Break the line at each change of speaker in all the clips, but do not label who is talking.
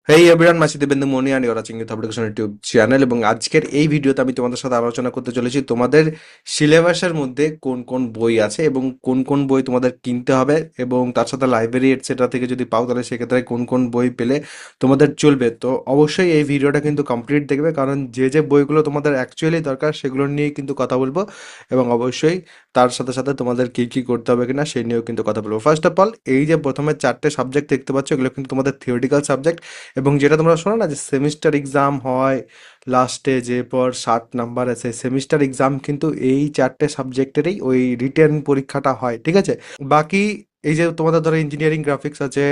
হেই everyone, মাসি দেবেন্দু মনি আর you're watching youth education YouTube channel. এবং আজকের এই ভিডিওতে আমি তোমাদের সাথে আলোচনা করতে চলেছি তোমাদের সিলেবাসের মধ্যে কোন কোন বই আছে এবং কোন কোন বই তোমাদের কিনতে হবে, এবং তার সাথে লাইব্রেরি এটসেট্রা থেকে যদি পাও তাহলে সেক্ষেত্রে কোন কোন বই পেলে তোমাদের চলবে। তো অবশ্যই এই ভিডিওটা কিন্তু কমপ্লিট দেখবে, কারণ যে যে বইগুলো তোমাদের অ্যাকচুয়ালি দরকার সেগুলো নিয়েই কিন্তু কথা বলবো। এবং অবশ্যই তার সাথে সাথে তোমাদের কি কি করতে হবে কিনা সেই নিয়েও কিন্তু কথা বলবো। ফার্স্ট অফ অল, এই যে প্রথমে চারটে সাবজেক্ট দেখতে পাচ্ছ, এগুলো কিন্তু তোমাদের থিওরিটিক্যাল সাবজেক্ট। এবং যেটা তোমরা শোনো না যে সেমিস্টার এক্সাম হয় লাস্টে, যে পর 60 নাম্বার আছে, সেমিস্টার এক্সাম কিন্তু এই চারটে সাবজেক্টেরই ওই রিটেন পরীক্ষাটা হয়, ঠিক আছে। বাকি এই যে তোমাদের ধরো ইঞ্জিনিয়ারিং গ্রাফিক্স আছে,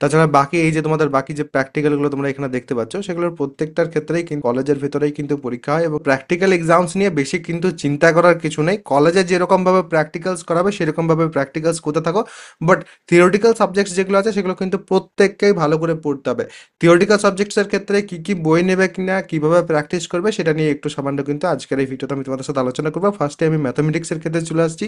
তাছাড়া বাকি এই যে তোমাদের বাকি যে প্র্যাকটিক্যালগুলো তোমরা এখানে দেখতে পাচ্ছ, সেগুলোর প্রত্যেকটার ক্ষেত্রেই কিন্তু কলেজের ভেতরেই কিন্তু পরীক্ষা হয়। এবং প্র্যাকটিক্যাল এক্সামস নিয়ে বেশি কিন্তু চিন্তা করার কিছু নেই, কলেজে যেরকমভাবে প্র্যাকটিক্যালস করাবে সেরকমভাবে প্র্যাকটিক্যালস করতে থাকো। বাট থিওরিটিক্যাল সাবজেক্টস যেগুলো আছে সেগুলো কিন্তু প্রত্যেককেই ভালো করে পড়তে হবে। থিওরিটিক্যাল সাবজেক্টসের ক্ষেত্রে কি কি বই নেবে কিনা, কিভাবে প্র্যাকটিস করবে, সেটা নিয়ে একটু সামান্য কিন্তু আজকের এই ভিডিওতে আমি তোমাদের সাথে আলোচনা করবো। ফার্স্টে আমি ম্যাথামেটিক্সের ক্ষেত্রে চলে আসছি।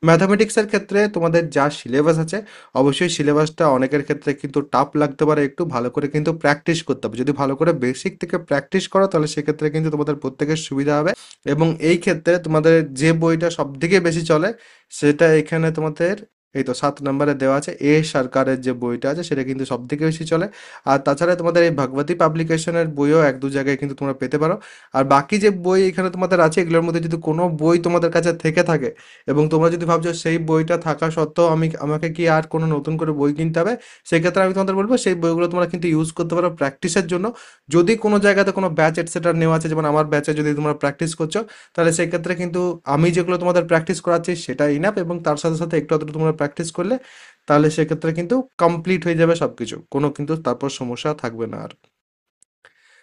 ম্যাথামেটিক্সের ক্ষেত্রে তোমাদের যা সিলেবাস আছে, অবশ্যই সিলেবাসটা অনেকের ক্ষেত্রে কিন্তু টাফ লাগতে পারে, একটু ভালো করে কিন্তু প্র্যাকটিস করতে হবে। যদি ভালো করে বেসিক থেকে প্র্যাকটিস করো তাহলে সেক্ষেত্রে কিন্তু তোমাদের প্রত্যেকের সুবিধা হবে। এবং এই ক্ষেত্রে তোমাদের যে বইটা সব থেকে বেশি চলে সেটা এখানে তোমাদের এই তো 7 নম্বরে দেওয়া আছে, এ সরকারের যে বইটা আছে সেটা কিন্তু সব থেকে বেশি চলে। আর তাছাড়া তোমাদের এই ভগবতী পাবলিকেশনের বইও এক দু জায়গায় কিন্তু তোমরা পেতে পারো। আর বাকি যে বই এখানে তোমাদের আছে এগুলোর মধ্যে যদি কোনো বই তোমাদের কাছে থেকে থাকে এবং তোমরা যদি ভাবছো সেই বইটা থাকা সত্ত্বেও আমাকে কি আর কোনো নতুন করে বই কিনতে হবে, সেক্ষেত্রে আমি তোমাদের বলবো সেই বইগুলো তোমরা কিন্তু ইউজ করতে পারো প্র্যাকটিসের জন্য। যদি কোনো জায়গাতে কোনো ব্যাচ এটসেট্রা নেওয়া আছে, যেমন আমার ব্যাচে যদি তোমরা প্র্যাকটিস করছো, তাহলে সেক্ষেত্রে কিন্তু আমি যেগুলো তোমাদের প্র্যাকটিস করাচ্ছি সেটা ইনাফ। এবং তার সাথে সাথে একটু আধটু তোমরা প্র্যাকটিস করলে তাহলে সেক্ষেত্রে কিন্তু কমপ্লিট হয়ে যাবে সব কিছু, কোনো কিন্তু তারপর সমস্যা থাকবে না আর।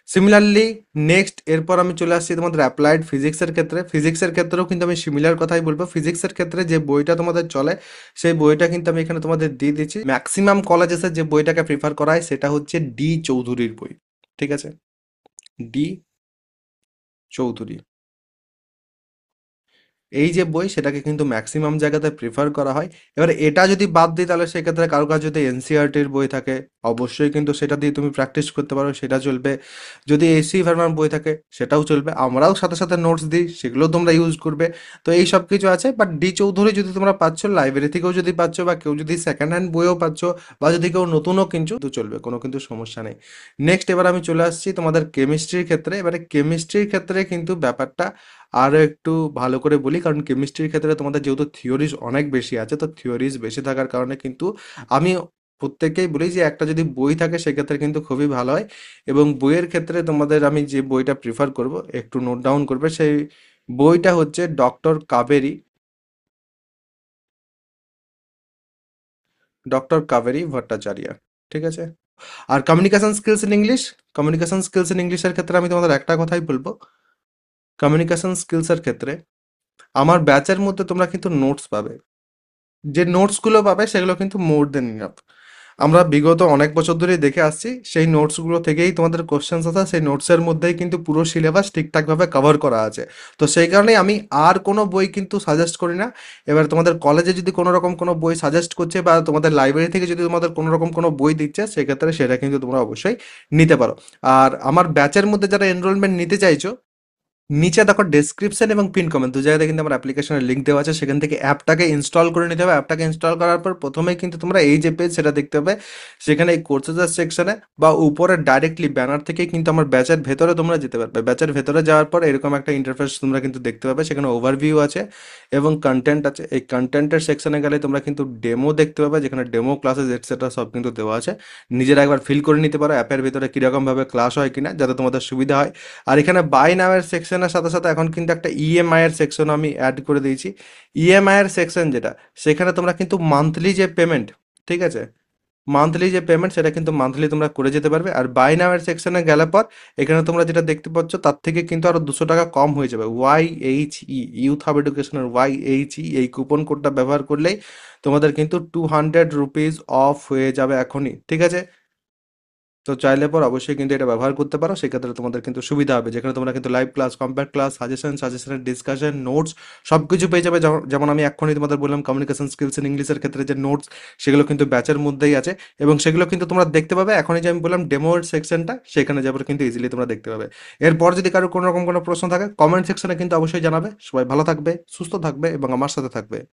সিমিলারলি নেক্সট এরপর আমি চলে আসছি তোমাদের অ্যাপ্লাইড ফিজিক্সের ক্ষেত্রে। ফিজিক্সের ক্ষেত্রেও কিন্তু আমি সিমিলার কথাই বলবো। ফিজিক্সের ক্ষেত্রে যে বইটা তোমাদের চলে সেই বইটা কিন্তু আমি এখানে তোমাদের দিয়ে দিচ্ছি। ম্যাক্সিমাম কলেজেসে যে বইটাকে প্রিফার করা হয় সেটা হচ্ছে ডি চৌধুরীর বই, ঠিক আছে। ডি চৌধুরী এই যে বই সেটাকে কিন্তু ম্যাক্সিমাম জায়গাতে প্রিফার করা হয়। এবারে এটা যদি বাদ দিই তাহলে সেক্ষেত্রে কারো কাছে যদি এনসিআরটির বই থাকে অবশ্যই কিন্তু সেটা দিয়ে তুমি প্র্যাকটিস করতে পারো, সেটা চলবে। যদি এসি ভার্মার বই থাকে সেটাও চলবে, আমরাও সাথে সাথে নোটস দিই, সেগুলো তোমরা ইউজ করবে। তো এই সব কিছু আছে। বাট ডি চৌধুরী যদি তোমরা পাচ্ছ লাইব্রেরি থেকেও যদি পাচ্ছ, বা কেউ যদি সেকেন্ড হ্যান্ড বইও পাচ্ছ, বা যদি কেউ নতুনও কিনছো তো চলবে, কোনো কিন্তু সমস্যা নেই। নেক্সট এবার আমি চলে আসছি তোমাদের কেমিস্ট্রির ক্ষেত্রে। এবারে কেমিস্ট্রির ক্ষেত্রে কিন্তু ব্যাপারটা আরও একটু ভালো করে বলি, কারণ কেমিস্ট্রির ক্ষেত্রে তোমাদের যেহেতু থিওরিজ অনেক বেশি আছে, তো থিওরিজ বেশি থাকার কারণে কিন্তু আমি প্রত্যেককেই বলি যে একটা যদি বই থাকে সেক্ষেত্রে কিন্তু খুবই ভালো হয়। এবং বইয়ের ক্ষেত্রে তোমাদের আমি যে বইটা প্রিফার করব, একটু নোট ডাউন করবে, সেই বইটা হচ্ছে ডক্টর কাবেরী ভট্টাচার্য, ঠিক আছে। আর কমিউনিকেশন স্কিলস ইন ইংলিশের ক্ষেত্রে আমি তোমাদের একটা কথাই বলবো। কমিউনিকেশন স্কিলসের ক্ষেত্রে আমার ব্যাচের মধ্যে তোমরা কিন্তু নোটস পাবে, যে নোটসগুলো পাবে সেগুলো কিন্তু মোর দেন ইনাফ। আমরা বিগত অনেক বছর ধরেই দেখে আসছি সেই নোটসগুলো থেকেই তোমাদের কোশ্চেন্স আসা, সেই নোটসের মধ্যেই কিন্তু পুরো সিলেবাস ঠিকঠাকভাবে কভার করা আছে। তো সেই কারণেই আমি আর কোনো বই কিন্তু সাজেস্ট করি না। এবার তোমাদের কলেজে যদি কোনো রকম কোনো বই সাজেস্ট করছে, বা তোমাদের লাইব্রেরি থেকে যদি তোমাদের কোনো রকম কোনো বই দিচ্ছে, সেক্ষেত্রে সেটা কিন্তু তোমরা অবশ্যই নিতে পারো। আর আমার ব্যাচের মধ্যে যারা এনরোলমেন্ট নিতে চাইছো, নিচে দেখো ডেসক্রিপশন এবং পিন কমেন্ট দু জায়গাতে কিন্তু আমার অ্যাপ্লিকেশনের লিঙ্ক দেওয়া আছে, সেখান থেকে অ্যাপটাকে ইনস্টল করে নিতে হবে। অ্যাপটাকে ইনস্টল করার পর প্রথমেই কিন্তু তোমরা এই যে পেজ সেটা দেখতে হবে, সেখানে এই কোর্সেসের সেকশনে বা উপরে ডাইরেক্টলি ব্যানার থেকেই কিন্তু আমার ব্যাচের ভেতরে তোমরা যেতে পারবে। ব্যাচের ভেতরে যাওয়ার পর এরকম একটা ইন্টারফেস তোমরা কিন্তু দেখতে পাবে, সেখানে ওভারভিউ আছে এবং কন্টেন্ট আছে। এই কন্টেন্টের সেকশনে গেলে তোমরা কিন্তু ডেমো দেখতে পাবে, যেখানে ডেমো ক্লাসেস এটসেট্রা সব কিন্তু দেওয়া আছে। নিজেরা একবার ফিল করে নিতে পারো অ্যাপের ভিতরে কীরকমভাবে ক্লাস হয় কিনা, যাতে তোমাদের সুবিধা হয়। আর এখানে বাই নামের সেকশনের সাথে সাথে এখন কিন্তু একটা ইএমআই এর সেকশন আমি অ্যাড করে দিয়েছি। ইএমআই এর সেকশন যেটা, সেখানে তোমরা কিন্তু মান্থলি যে পেমেন্ট, ঠিক আছে, মান্থলি যে পেমেন্ট সেটা কিন্তু মান্থলি তোমরা করে যেতে পারবে। আর বাই নামের সেকশনে গেলে পর এখানে তোমরা যেটা দেখতে পাচ্ছ তার থেকে কিন্তু আরো 200 টাকা কম হয়ে যাবে। YHE, ইউথ হাব এডুকেশনের YHE, এই কুপন কোডটা ব্যবহার করলেই তোমাদের কিন্তু 200 রুপিস অফ হয়ে যাবে এখনই, ঠিক আছে। তো চাইলে পর অবশ্যই কিন্তু এটা ব্যবহার করতে পারো, সেক্ষেত্রে তোমাদের কিন্তু সুবিধা হবে, যেখানে তোমরা কিন্তু লাইভ ক্লাস, কম্প্যাক্ট ক্লাস, সাজেশনের ডিসকাশন, নোটস সব কিছু পেয়ে যাবে। যেমন আমি এক্ষুনি তোমাদের বললাম কমিউনিকেশন স্কিলস ইন ইংলিশের ক্ষেত্রে যে নোটস, সেগুলো কিন্তু ব্যাচের মধ্যেই আছে, এবং সেগুলো কিন্তু তোমরা দেখতে পাবে। এখনই যে আমি বললাম ডেমোর সেকশনটা, সেখানে যাবে কিন্তু ইজিলি তোমরা দেখতে পাবে। এরপর যদি কারো কোনো রকম কোনো প্রশ্ন থাকে কমেন্ট সেকশনে কিন্তু অবশ্যই জানাবে। সবাই ভালো থাকবে, সুস্থ থাকবে এবং আমার সাথে থাকবে।